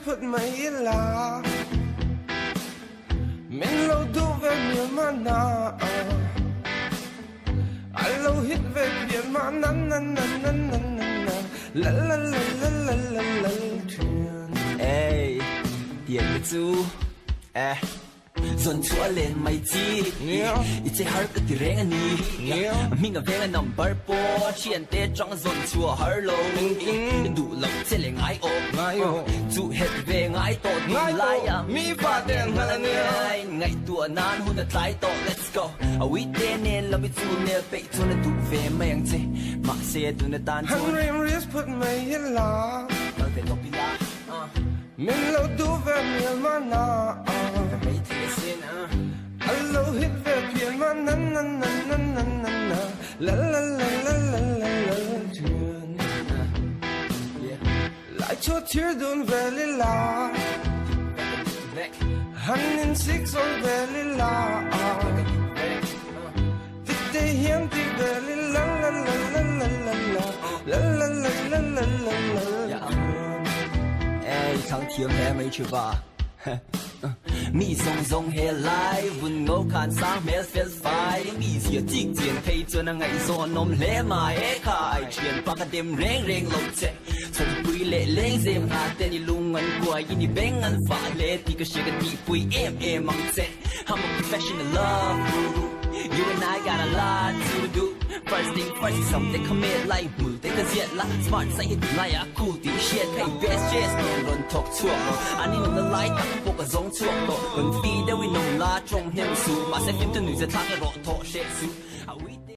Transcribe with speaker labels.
Speaker 1: put my la mình lâu du về miền mà na anh lâu hít về biển mà na na na na na na la la la la la la la thuyền
Speaker 2: ê tiền cái chú dồn chúa lên mày chi ít chế hở cái tiền anh đi mình ở về number 4 chuyện tết trong dồn chúa hở lâu đủ lòng chế lên ngái ô chú hết về ngái tổ đi lại
Speaker 1: mi phát đèn mà nè
Speaker 2: ngày tua nan hôn tại tổ let's go we tên nên là biết chú nè bị chú nè đủ về mày anh chế mặc xe tụi nè tan chú
Speaker 1: hungry risk put my la
Speaker 2: tao về tóc đi la
Speaker 1: mình lâu du về miền mà na
Speaker 2: mày thế xin
Speaker 1: anh lâu hít về biển mà na na na na na na na la la la la la la la thuyền lại cho thier đun về lì la hắn in six on về lì la tít tê hiếm tít về lì la la la la la la la la la la la la la
Speaker 2: ê thằng thiếu hè mấy chưa ba mi song song he lai vun ngô khan sang mel fel fai mi zia tik tien pei chuan a ngai zo nom hle mai e khai thian pa ka dem reng reng lo che chon pui le leng zem ha te ni lung an kwai ni beng an fa le ti ka she ka ti pui em mang che I'm a professional love you and I got a lot to do first thing first is something commit like move take a jet la smart say it like a cool thing shit hey best just don't run talk to anh đi nằm lại tặng bộ cái giống chuột đó gần phi đâu we nằm la trong hem su mà sẽ phim từ nữ sẽ thang cái rõ thọ sẽ su